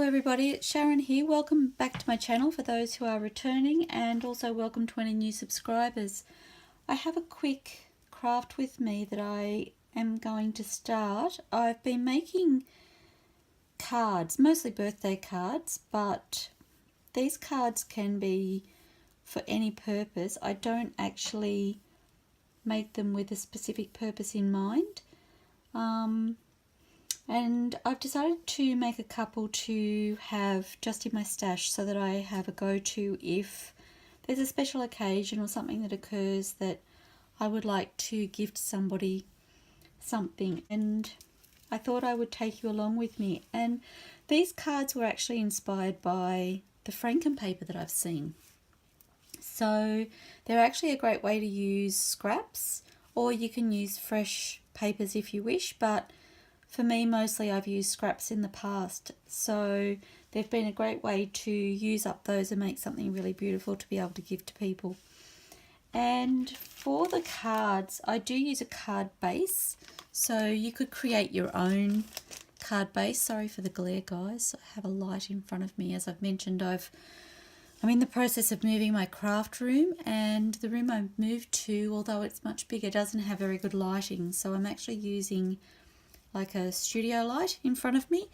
everybody, it's Sharon here. Welcome back to my channel for those who are returning, and also welcome to any new subscribers. I have a quick craft with me that I am going to start. I've been making cards, mostly birthday cards, but these cards can be for any purpose. I don't actually make them with a specific purpose in mind. And I've decided to make a couple to have just in my stash so that I have a go-to if there's a special occasion or something that occurs that I would like to gift somebody something. And I thought I would take you along with me. And these cards were actually inspired by the Franken paper that I've seen. So they're actually a great way to use scraps, or you can use fresh papers if you wish, but for me, mostly I've used scraps in the past, so they've been a great way to use up those and make something really beautiful to be able to give to people. And for the cards, I do use a card base, so you could create your own card base. Sorry for the glare, guys. I have a light in front of me. As I've mentioned, I'm in the process of moving my craft room, and the room I've moved to, although it's much bigger, doesn't have very good lighting, so I'm actually using like a studio light in front of me,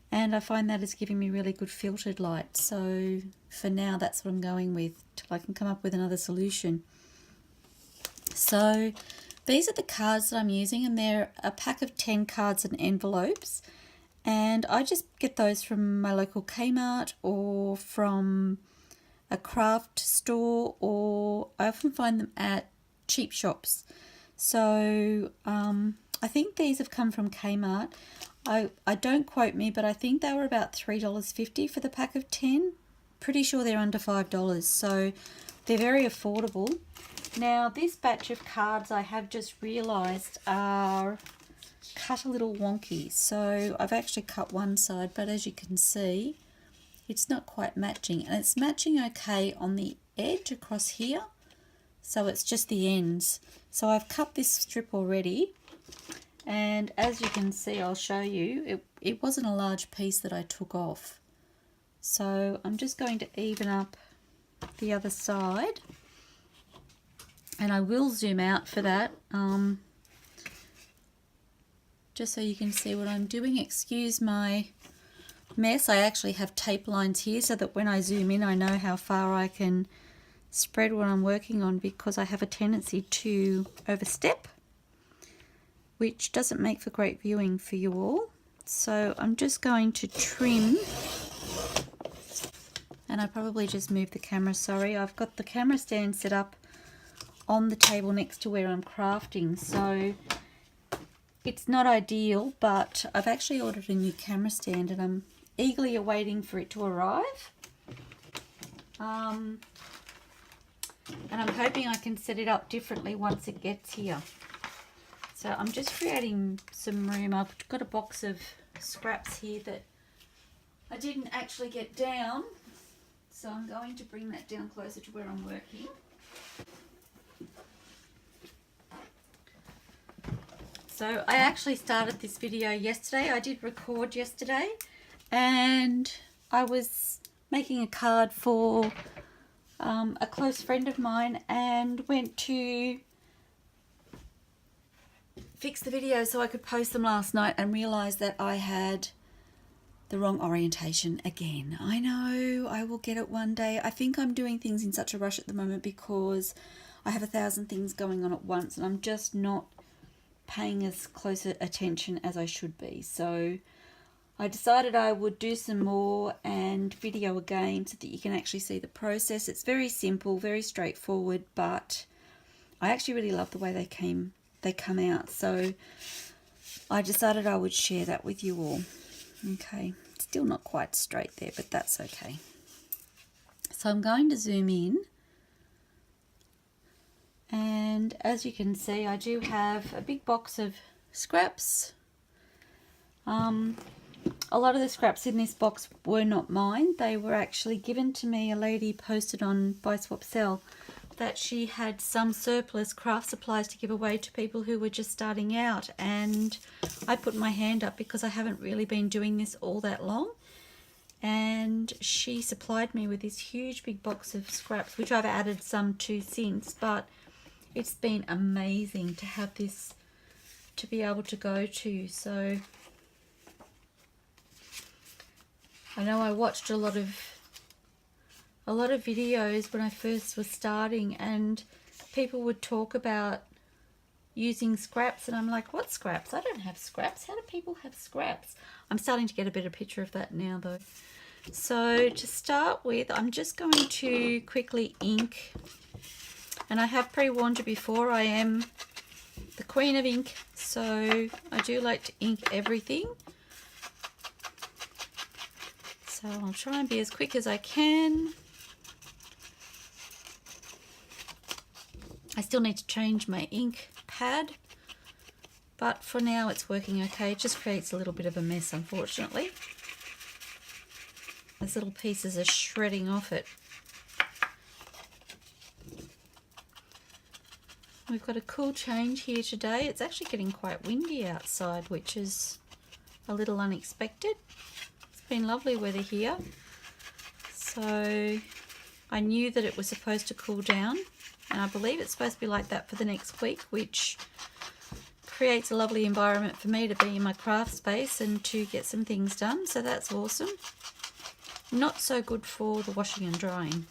and I find that is giving me really good filtered light. So for now, that's what I'm going with till I can come up with another solution. So these are the cards that I'm using, and they're a pack of 10 cards and envelopes, and I just get those from my local Kmart or from a craft store, or I often find them at cheap shops. So I think these have come from Kmart. I don't quote me, but I think they were about $3.50 for the pack of 10. Pretty sure they're under $5, so they're very affordable. Now this batch of cards I have just realised are cut a little wonky. So I've actually cut one side, but as you can see, it's not quite matching, and it's matching okay on the edge across here. So it's just the ends. So I've cut this strip already. And as you can see, I'll show you, it wasn't a large piece that I took off. So I'm just going to even up the other side, and I will zoom out for that, just so you can see what I'm doing. Excuse my mess. I actually have tape lines here so that when I zoom in, I know how far I can spread what I'm working on, because I have a tendency to overstep, which doesn't make for great viewing for you all. So I'm just going to trim, and I probably just moved the camera, sorry. I've got the camera stand set up on the table next to where I'm crafting, so it's not ideal, but I've actually ordered a new camera stand and I'm eagerly awaiting for it to arrive. And I'm hoping I can set it up differently once it gets here. So I'm just creating some room. I've got a box of scraps here that I didn't actually get down, so I'm going to bring that down closer to where I'm working. So I actually started this video yesterday. I did record yesterday, and I was making a card for a close friend of mine, and went to fix the video so I could post them last night, and realised that I had the wrong orientation again. I know, I will get it one day. I think I'm doing things in such a rush at the moment because I have 1,000 things going on at once, and I'm just not paying as close attention as I should be. So I decided I would do some more and video again so that you can actually see the process. It's very simple, very straightforward, but I actually really love the way they come out. So I decided I would share that with you all. Okay, still not quite straight there, but that's okay. So I'm going to zoom in, and as you can see, I do have a big box of scraps. A lot of the scraps in this box were not mine. They were actually given to me. A lady posted on Buy Swap Sell that she had some surplus craft supplies to give away to people who were just starting out, and I put my hand up because I haven't really been doing this all that long, and she supplied me with this huge big box of scraps, which I've added some to since, but it's been amazing to have this to be able to go to. So I know I watched a lot of videos when I first was starting, and people would talk about using scraps, and I'm like, what scraps? I don't have scraps. How do people have scraps? I'm starting to get a better picture of that now though. So to start with, I'm just going to quickly ink, and I have pre-warned you before, I am the queen of ink, so I do like to ink everything. So I'll try and be as quick as I can. I still need to change my ink pad, but for now it's working okay. It just creates a little bit of a mess, unfortunately. Those little pieces are shredding off it. We've got a cool change here today. It's actually getting quite windy outside, which is a little unexpected. It's been lovely weather here. So I knew that it was supposed to cool down, and I believe it's supposed to be like that for the next week, which creates a lovely environment for me to be in my craft space and to get some things done. So that's awesome. Not so good for the washing and drying,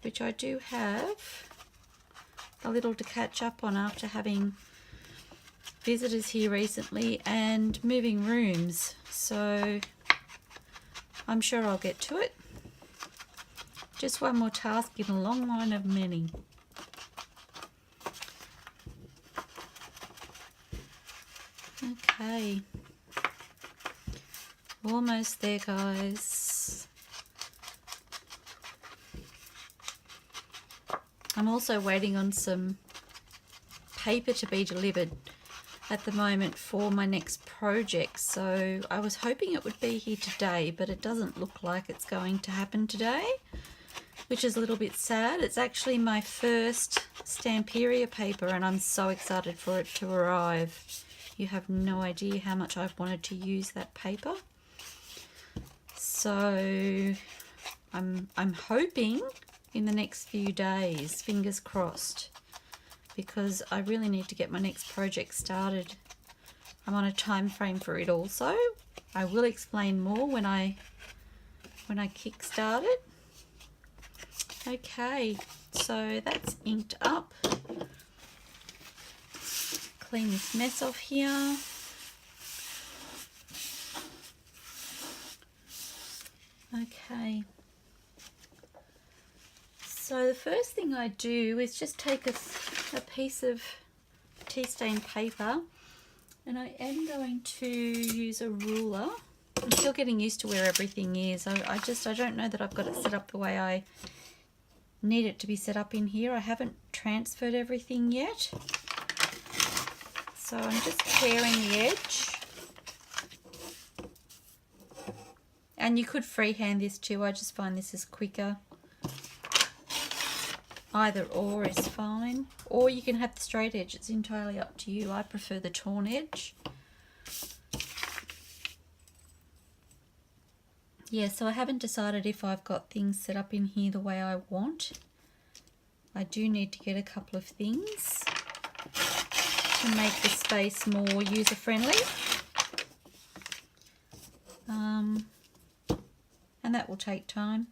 which I do have a little to catch up on after having visitors here recently and moving rooms. So I'm sure I'll get to it. Just one more task in a long line of many. Okay. Almost there, guys. I'm also waiting on some paper to be delivered at the moment for my next project. So I was hoping it would be here today, but it doesn't look like it's going to happen today, which is a little bit sad. It's actually my first Stamperia paper, and I'm so excited for it to arrive. You have no idea how much I've wanted to use that paper. So I'm hoping in the next few days, fingers crossed, because I really need to get my next project started. I'm on a time frame for it also. I will explain more when I kickstart it. Okay, so that's inked up. Clean this mess off here. Okay. So the first thing I do is just take a piece of tea stain paper, and I am going to use a ruler. I'm still getting used to where everything is. I don't know that I've got it set up the way I need it to be set up in here. I haven't transferred everything yet. So I'm just tearing the edge. And you could freehand this too. I just find this is quicker. Either or is fine. Or you can have the straight edge. It's entirely up to you. I prefer the torn edge. Yeah, so I haven't decided if I've got things set up in here the way I want. I do need to get a couple of things to make the space more user-friendly. And that will take time.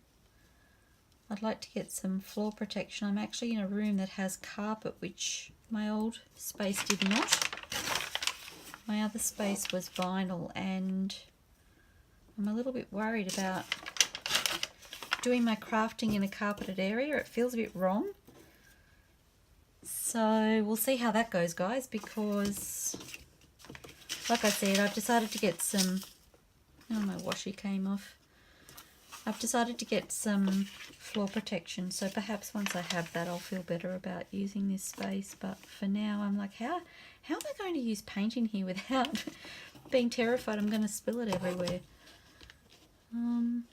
I'd like to get some floor protection. I'm actually in a room that has carpet, which my old space did not. My other space was vinyl, and I'm a little bit worried about doing my crafting in a carpeted area. It feels a bit wrong. So we'll see how that goes, guys, because like I said, I've decided to get some... Oh, my washi came off. I've decided to get some floor protection, so perhaps once I have that I'll feel better about using this space. But for now I'm like, how am I going to use paint in here without being terrified I'm going to spill it everywhere? And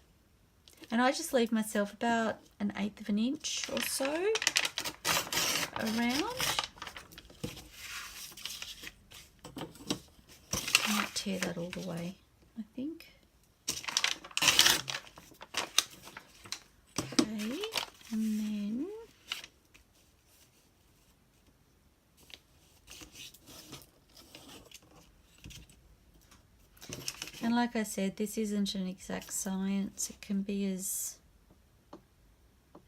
I just leave myself about 1/8 of an inch or so around. I might tear that all the way, I think. And like I said, this isn't an exact science. It can be as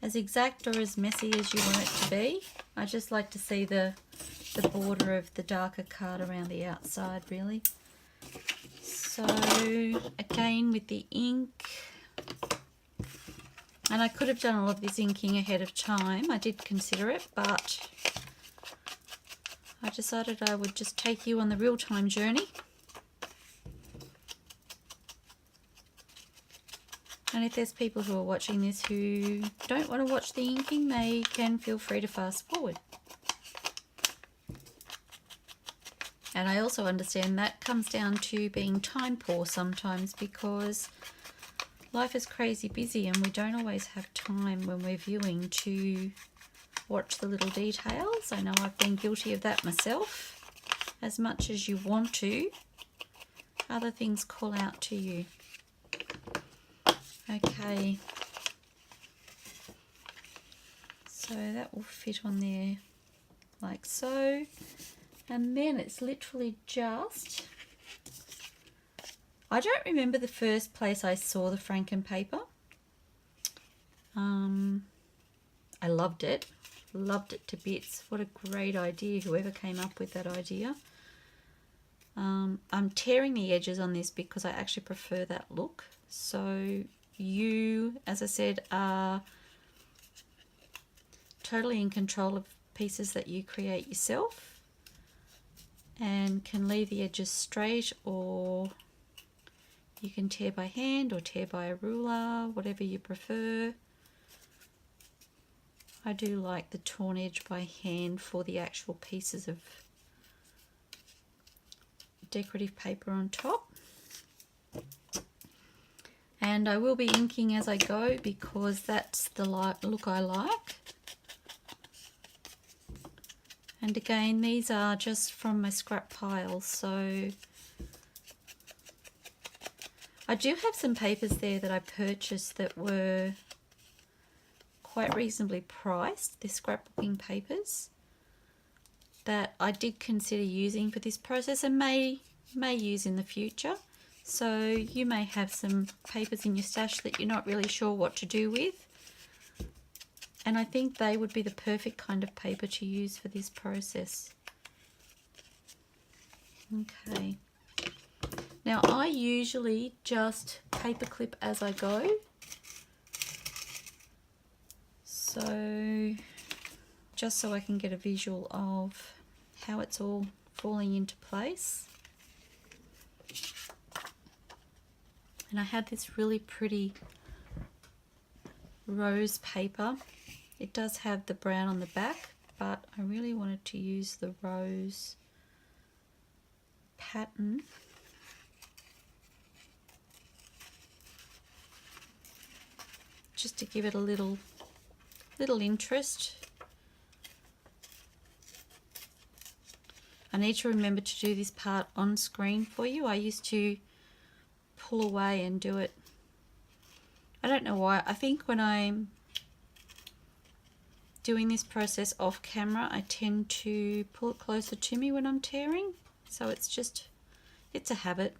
exact or as messy as you want it to be. I just like to see the border of the darker card around the outside, really. So again with the ink, and I could have done all of this inking ahead of time. I did consider it, but I decided I would just take you on the real-time journey. And if there's people who are watching this who don't want to watch the inking, they can feel free to fast forward. And I also understand that comes down to being time poor sometimes, because life is crazy busy and we don't always have time when we're viewing to watch the little details. I know I've been guilty of that myself. As much as you want to, other things call out to you. Okay, so that will fit on there like so, and then it's literally just, I don't remember the first place I saw the Franken paper. I loved it to bits. What a great idea, whoever came up with that idea. I'm tearing the edges on this because I actually prefer that look. So you, as I said, are totally in control of pieces that you create yourself and can leave the edges straight, or you can tear by hand or tear by a ruler, whatever you prefer. I do like the torn edge by hand for the actual pieces of decorative paper on top. And I will be inking as I go because that's the look I like. And again, these are just from my scrap pile, so I do have some papers there that I purchased that were quite reasonably priced. They're scrapbooking papers that I did consider using for this process and may use in the future. So you may have some papers in your stash that you're not really sure what to do with. And I think they would be the perfect kind of paper to use for this process. Okay. Now I usually just paperclip as I go. So just so I can get a visual of how it's all falling into place. And I had this really pretty rose paper. It does have the brown on the back, but I really wanted to use the rose pattern. Just to give it a little interest. I need to remember to do this part on screen for you. I used to pull away and do it. I don't know why. I think when I'm doing this process off camera, I tend to pull it closer to me when I'm tearing. So it's a habit.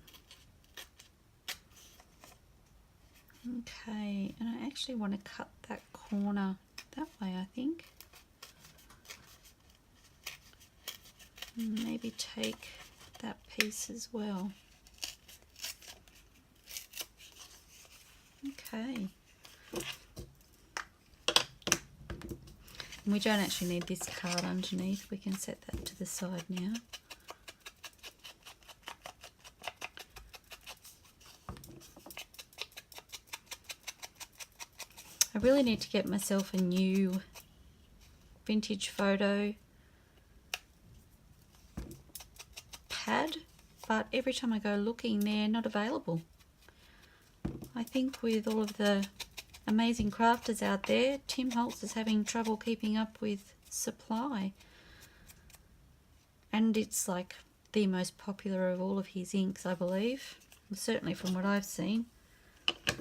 Okay, and I actually want to cut that corner that way, I think. Maybe take that piece as well. Okay. And we don't actually need this card underneath. We can set that to the side now. I really need to get myself a new vintage photo pad, but every time I go looking, they're not available. I think with all of the amazing crafters out there, Tim Holtz is having trouble keeping up with supply. And it's like the most popular of all of his inks, I believe. Certainly from what I've seen.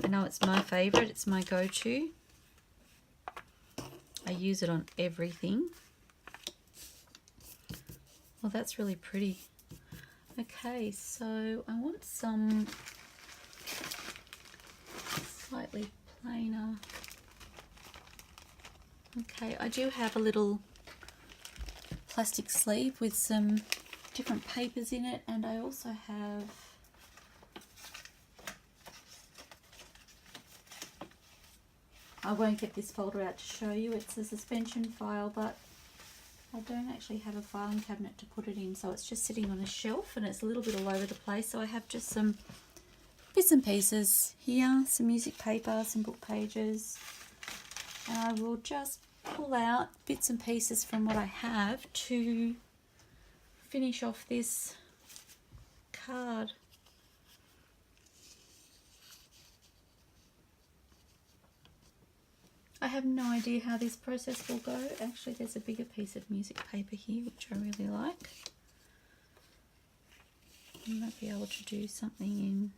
I know it's my favourite, it's my go-to. I use it on everything. Well, that's really pretty. Okay, so I want some slightly plainer. Okay, I do have a little plastic sleeve with some different papers in it, and I also have I won't get this folder out to show you. It's a suspension file, but I don't actually have a filing cabinet to put it in, so it's just sitting on a shelf and it's a little bit all over the place. So I have just some bits and pieces here, some music paper, some book pages, and I will just pull out bits and pieces from what I have to finish off this card. I have no idea how this process will go. Actually, there's a bigger piece of music paper here, which I really like. I might be able to do something in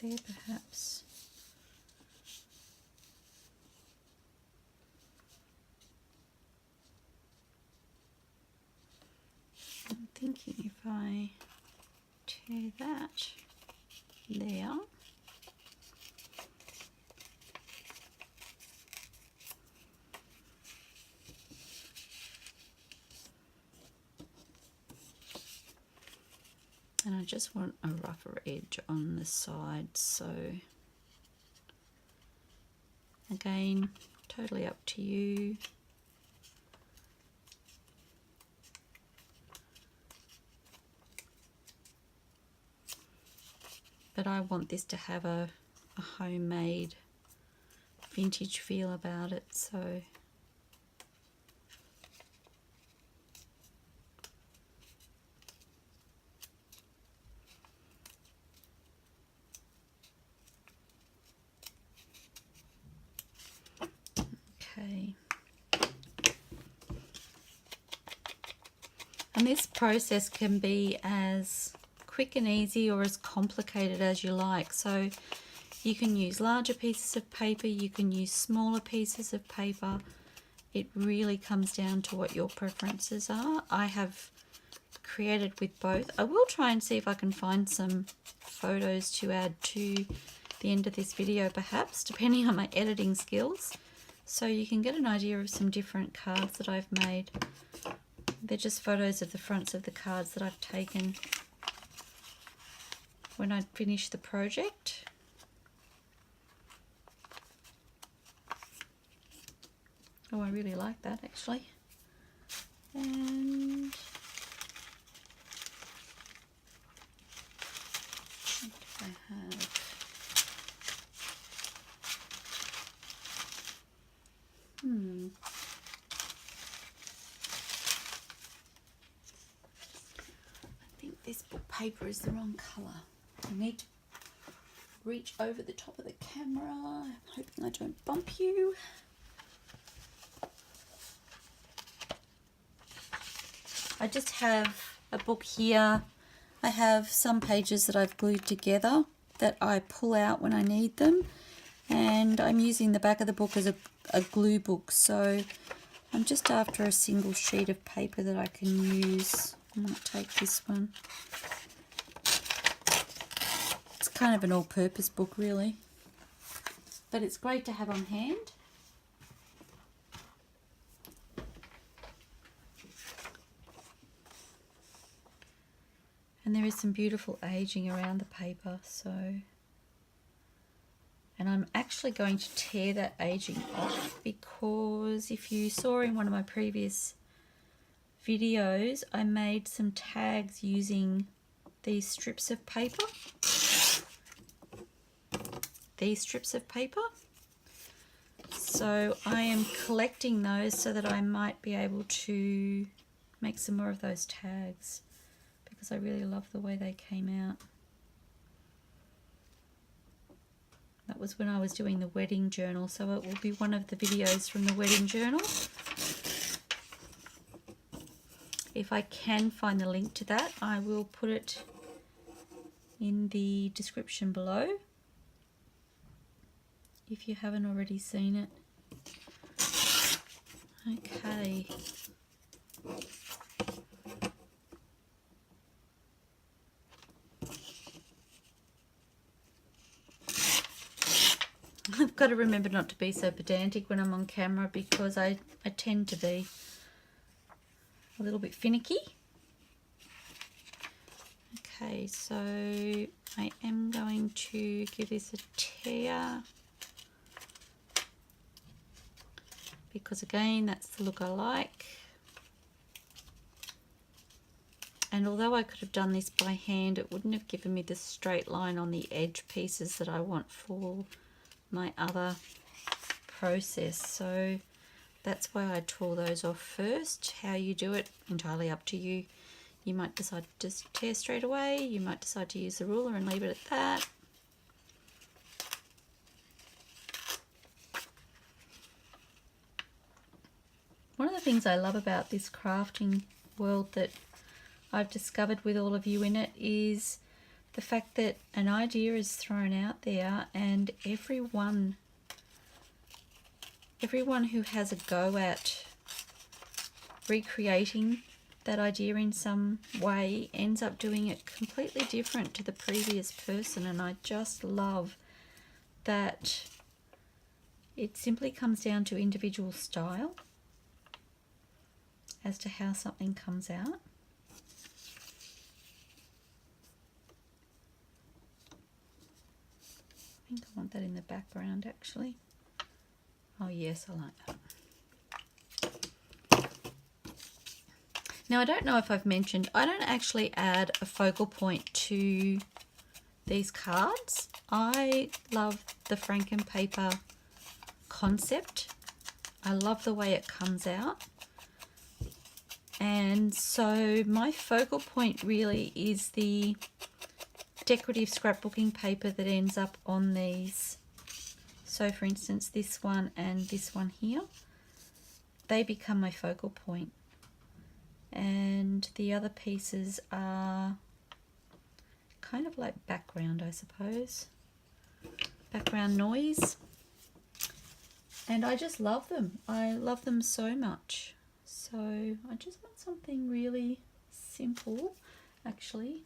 there, perhaps. I'm thinking if I tear that there, and I just want a rougher edge on the side, so again, totally up to you. But I want this to have a homemade vintage feel about it, so okay. And this process can be as quick and easy or as complicated as you like. So you can use larger pieces of paper, you can use smaller pieces of paper. It really comes down to what your preferences are. I have created with both. I will try and see if I can find some photos to add to the end of this video, perhaps, depending on my editing skills. So you can get an idea of some different cards that I've made. They're just photos of the fronts of the cards that I've taken when I finish the project. Oh, I really like that actually. And what do I have? I think this book paper is the wrong colour. I need to reach over the top of the camera. I'm hoping I don't bump you. I just have a book here. I have some pages that I've glued together that I pull out when I need them, and I'm using the back of the book as a glue book, so I'm just after a single sheet of paper that I can use. I might take this one. It's kind of an all-purpose book really, but it's great to have on hand. And there is some beautiful aging around the paper, so, and I'm actually going to tear that aging off, because if you saw in one of my previous videos, I made some tags using these strips of paper. So I am collecting those so that I might be able to make some more of those tags, because I really love the way they came out. That was when I was doing the wedding journal, so it will be one of the videos from the wedding journal. If I can find the link to that, I will put it in the description below, if you haven't already seen it. Okay. I've got to remember not to be so pedantic when I'm on camera, because I tend to be a little bit finicky. Okay, so I am going to give this a tear, because again, that's the look I like. And although I could have done this by hand, it wouldn't have given me the straight line on the edge pieces that I want for my other process. So that's why I tore those off first. How you do it, entirely up to you. You might decide to just tear straight away. You might decide to use the ruler and leave it at that. One of the things I love about this crafting world that I've discovered with all of you in it is the fact that an idea is thrown out there, and everyone who has a go at recreating that idea in some way ends up doing it completely different to the previous person. And I just love that it simply comes down to individual style as to how something comes out. I think I want that in the background actually. Oh yes, I like that. Now I don't know if I've mentioned, I don't actually add a focal point to these cards. I love the Franken paper concept. I love the way it comes out. And so my focal point really is the decorative scrapbooking paper that ends up on these. So for instance, this one and this one here, they become my focal point. And the other pieces are kind of like background, I suppose. Background noise. And I just love them. I love them so much. So I just want something really simple, actually.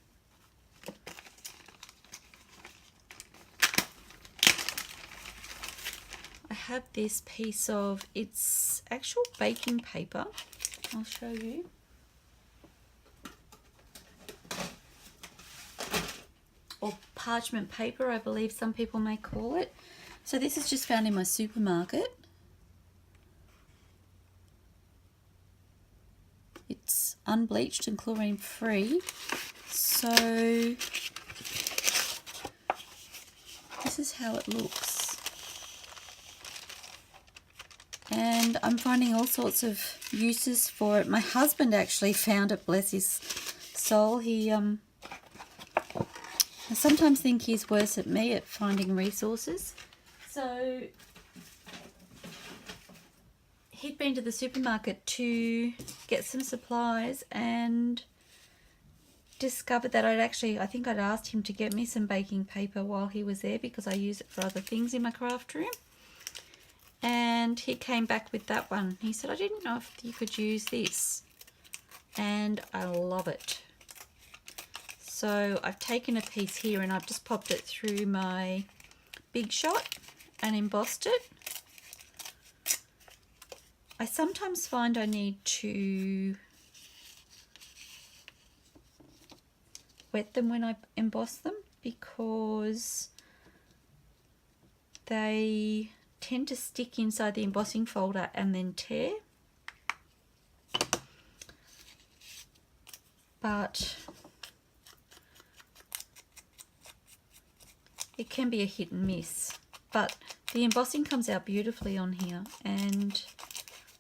I have this piece of, it's actual baking paper. I'll show you. Or parchment paper, I believe some people may call it. So this is just found in my supermarket. It's unbleached and chlorine free. So this is how it looks. And I'm finding all sorts of uses for it. My husband actually found it, bless his soul. I sometimes think he's worse than me at finding resources. So he'd been to the supermarket to get some supplies and discovered that I think I'd asked him to get me some baking paper while he was there, because I use it for other things in my craft room. And he came back with that one. He said, I didn't know if you could use this. And I love it. So I've taken a piece here and I've just popped it through my Big Shot and embossed it. I sometimes find I need to wet them when I emboss them, because they tend to stick inside the embossing folder and then tear. But it can be a hit and miss. But the embossing comes out beautifully on here, and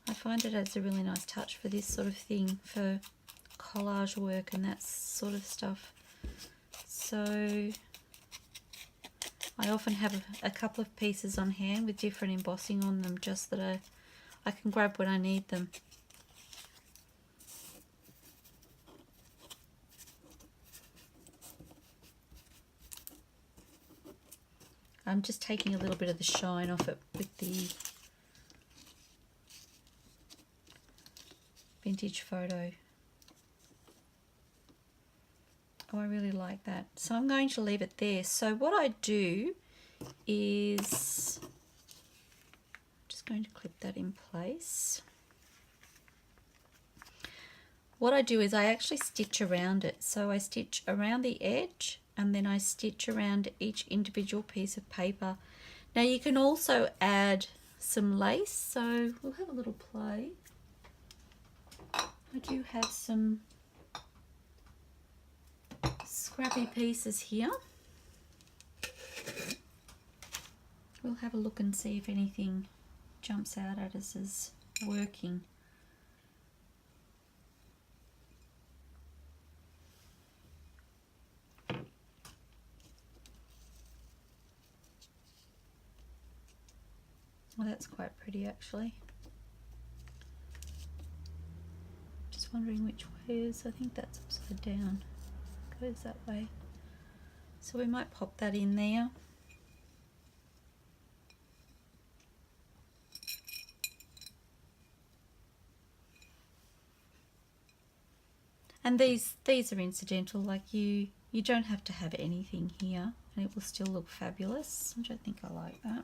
I find it adds a really nice touch for this sort of thing, for collage work and that sort of stuff. So I often have a couple of pieces on hand with different embossing on them, just that I can grab when I need them. I'm just taking a little bit of the shine off it with the vintage photo. Oh, I really like that. So I'm going to leave it there. So what I do is just going to clip that in place. What I do is I actually stitch around it. So I stitch around the edge and then I stitch around each individual piece of paper. Now you can also add some lace, so we'll have a little play. I do have some scrappy pieces here. We'll have a look and see if anything jumps out at us as working. Well, that's quite pretty actually. Just wondering which way it is. I think that's upside down. Goes that way. So we might pop that in there. And these are incidental, like you don't have to have anything here and it will still look fabulous. I don't think I like that.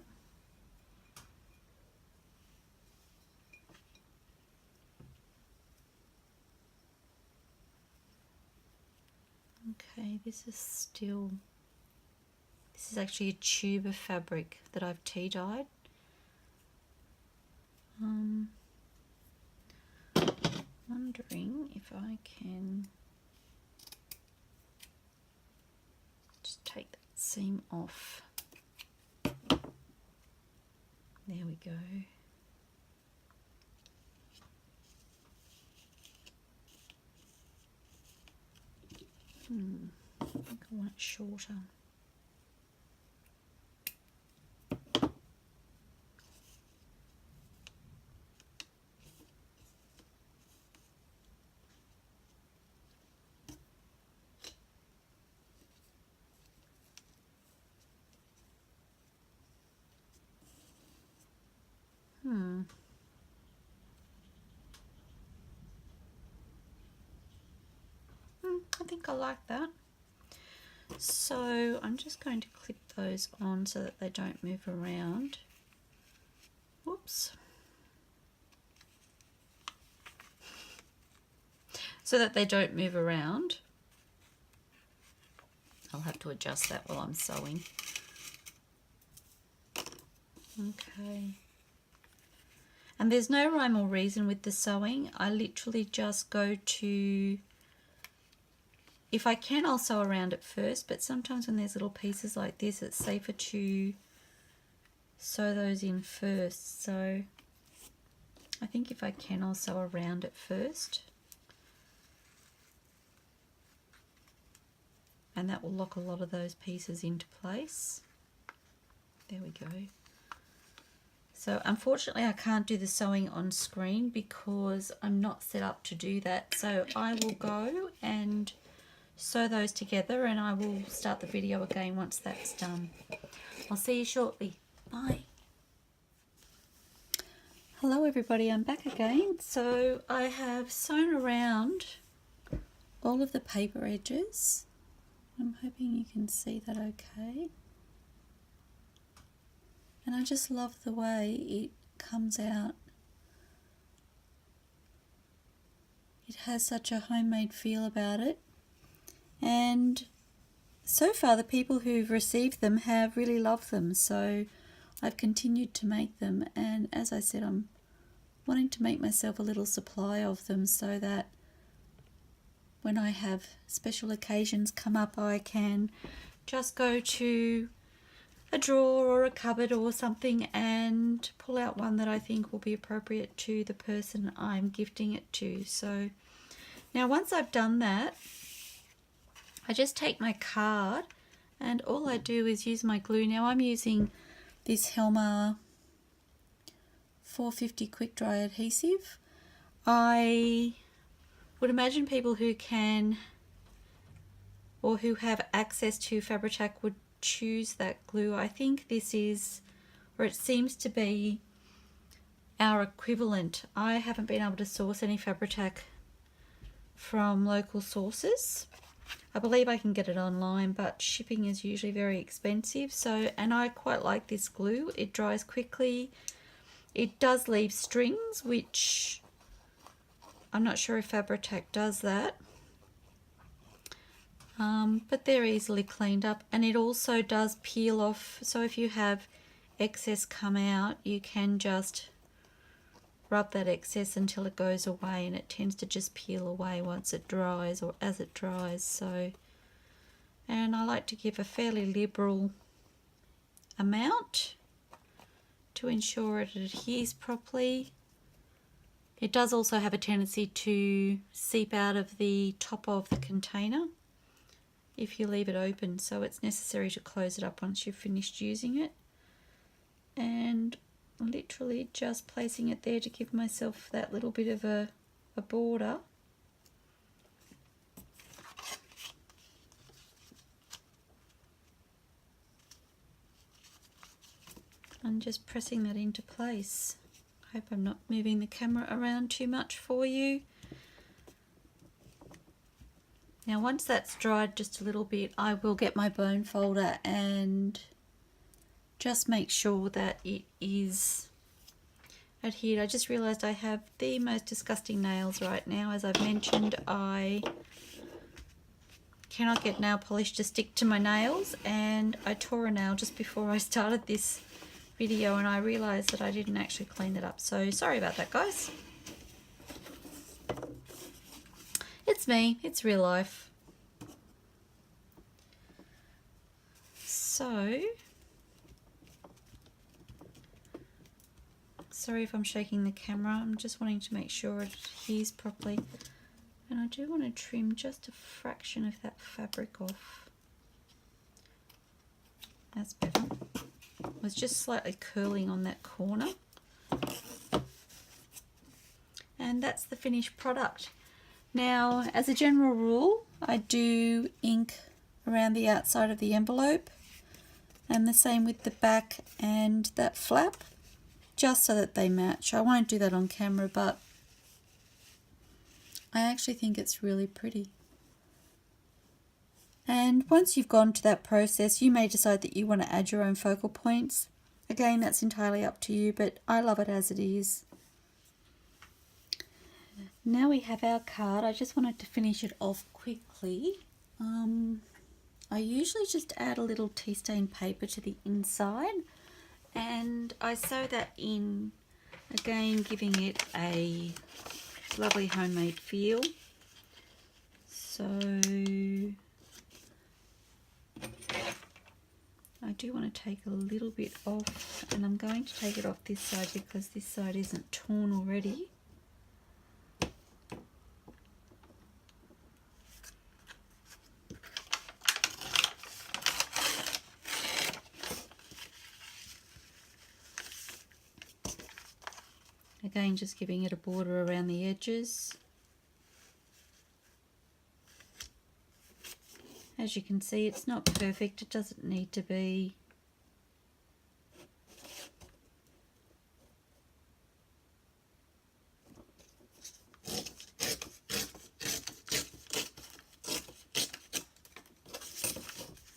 Okay, this is actually a tube of fabric that I've tea dyed. Wondering if I can just take that seam off. There we go. I think I want it shorter. I think I like that. So I'm just going to clip those on so that they don't move around. Whoops. So that they don't move around. I'll have to adjust that while I'm sewing. Okay. And there's no rhyme or reason with the sewing. I literally just go to, if I can, I'll sew around it first, but sometimes when there's little pieces like this, it's safer to sew those in first. So I think if I can, I'll sew around it first. And that will lock a lot of those pieces into place. There we go. So unfortunately I can't do the sewing on screen because I'm not set up to do that. So I will go and sew those together and I will start the video again once that's done. I'll see you shortly. Bye. Hello everybody, I'm back again. So I have sewn around all of the paper edges. I'm hoping you can see that okay. And I just love the way it comes out. It has such a homemade feel about it. And so far the people who've received them have really loved them. So I've continued to make them. And as I said, I'm wanting to make myself a little supply of them so that when I have special occasions come up, I can just go to a drawer or a cupboard or something and pull out one that I think will be appropriate to the person I'm gifting it to. So now once I've done that, I just take my card and all I do is use my glue. Now I'm using this Helmer 450 quick dry adhesive. I would imagine people who can or who have access to Fabri-Tac would choose that glue. I think this is, or it seems to be, our equivalent. I haven't been able to source any Fabri-Tac from local sources. I believe I can get it online, but shipping is usually very expensive. So, and I quite like this glue. It dries quickly. It does leave strings, which I'm not sure if Fabri-Tac does that. But they're easily cleaned up, and it also does peel off, so if you have excess come out, you can just rub that excess until it goes away, and it tends to just peel away once it dries or as it dries. So, and I like to give a fairly liberal amount to ensure it adheres properly. It does also have a tendency to seep out of the top of the container if you leave it open, so it's necessary to close it up once you've finished using it. And literally just placing it there to give myself that little bit of a border. And just pressing that into place. Hope I'm not moving the camera around too much for you. Now once that's dried just a little bit, I will get my bone folder and just make sure that it is adhered. I just realised I have the most disgusting nails right now. As I've mentioned, I cannot get nail polish to stick to my nails, and I tore a nail just before I started this video, and I realised that I didn't actually clean that up. So sorry about that, guys. It's me, it's real life. So, sorry if I'm shaking the camera, I'm just wanting to make sure it adheres properly. And I do want to trim just a fraction of that fabric off. That's better. It was just slightly curling on that corner. And that's the finished product. Now, as a general rule, I do ink around the outside of the envelope, and the same with the back and that flap, just so that they match. I won't do that on camera, but I actually think it's really pretty. And once you've gone to that process, you may decide that you want to add your own focal points. Again, that's entirely up to you, but I love it as it is. Now we have our card. I just wanted to finish it off quickly. I usually just add a little tea stain paper to the inside, and I sew that in, again giving it a lovely homemade feel. So I do want to take a little bit off, and I'm going to take it off this side because this side isn't torn already. Again, just giving it a border around the edges. As you can see, it's not perfect, it doesn't need to be.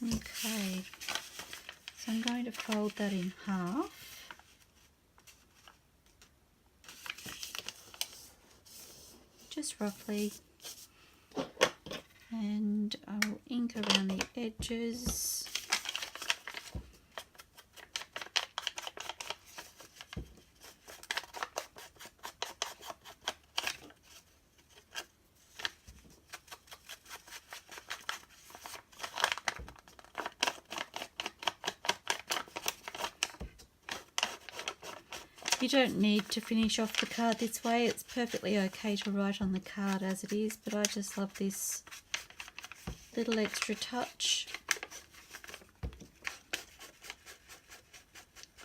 Okay, so I'm going to fold that in half. Just roughly, and I will ink around the edges. You don't need to finish off the card this way. It's perfectly okay to write on the card as it is, but I just love this little extra touch.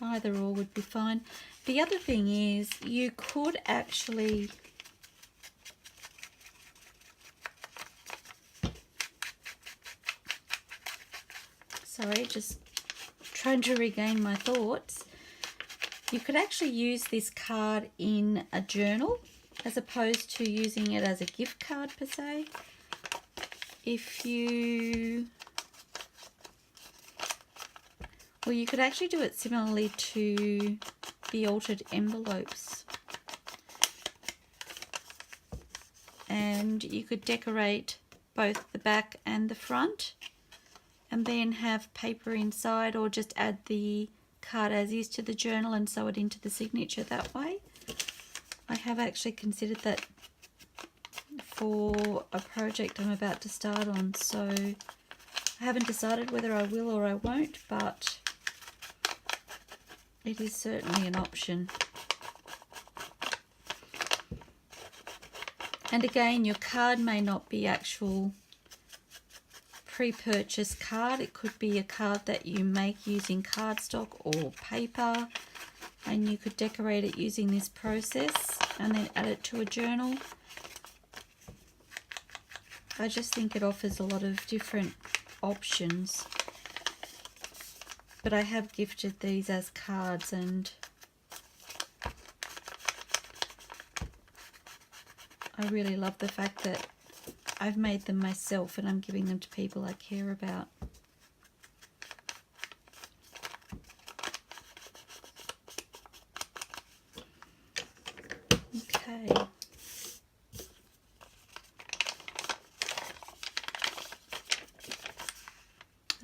Either or would be fine. The other thing is you could actually just trying to regain my thoughts. You could actually use this card in a journal as opposed to using it as a gift card per se. If you, well, you could actually do it similarly to the altered envelopes. And you could decorate both the back and the front and then have paper inside, or just add the card as is to the journal and sew it into the signature that way. I have actually considered that for a project I'm about to start on, so I haven't decided whether I will or I won't, but it is certainly an option. And again, your card may not be actual pre-purchase card. It could be a card that you make using cardstock or paper, and you could decorate it using this process and then add it to a journal. I just think it offers a lot of different options. But I have gifted these as cards, and I really love the fact that I've made them myself and I'm giving them to people I care about. Okay.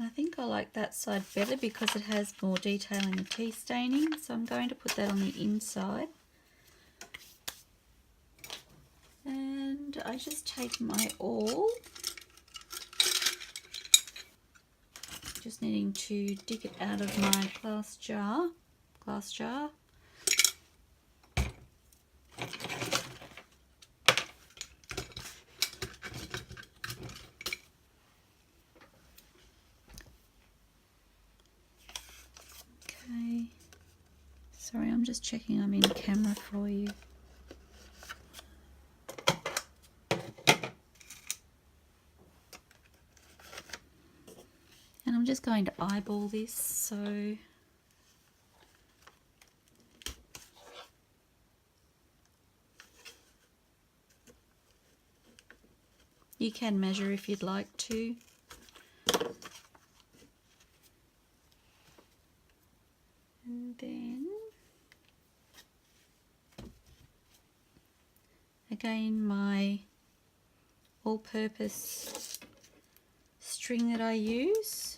I think I like that side better because it has more detail in the tea staining, so I'm going to put that on the inside. And I just take my awl, just needing to dig it out of my glass jar. Okay, sorry, I'm just checking I'm in camera for you. And I'm just going to eyeball this, so you can measure if you'd like to. And then again, my all-purpose string that I use.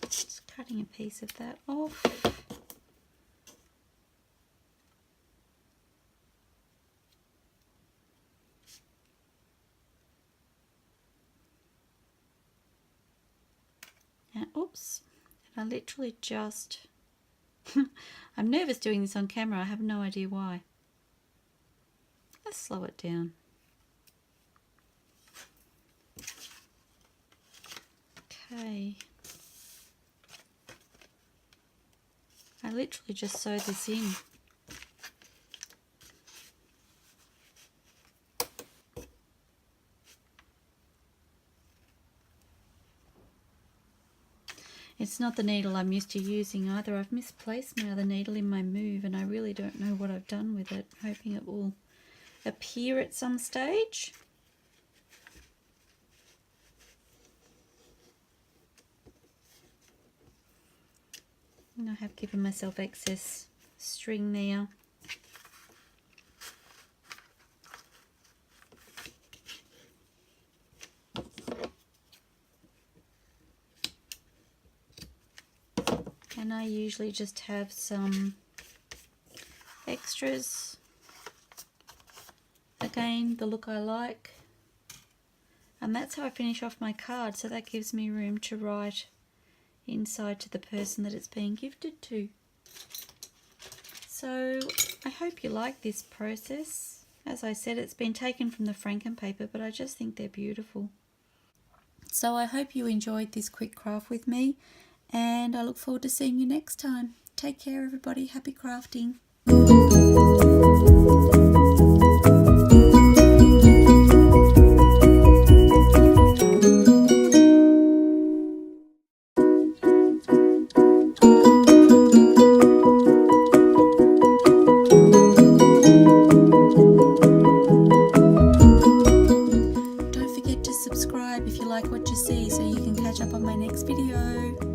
Just cutting a piece of that off. And oops, and I literally just I'm nervous doing this on camera. I have no idea why. Let's slow it down. Okay. I literally just sew this in. It's not the needle I'm used to using either. I've misplaced my other needle in my move and I really don't know what I've done with it. I'm hoping it will appear at some stage. And I have given myself excess string there. And I usually just have some extras. Again, the look I like. And that's how I finish off my card, so that gives me room to write inside to the person that it's being gifted to. So I hope you like this process. As I said, it's been taken from the Franken paper, but I just think they're beautiful. So I hope you enjoyed this quick craft with me, and I look forward to seeing you next time. Take care everybody, happy crafting. Don't forget to subscribe if you like what you see so you can catch up on my next video.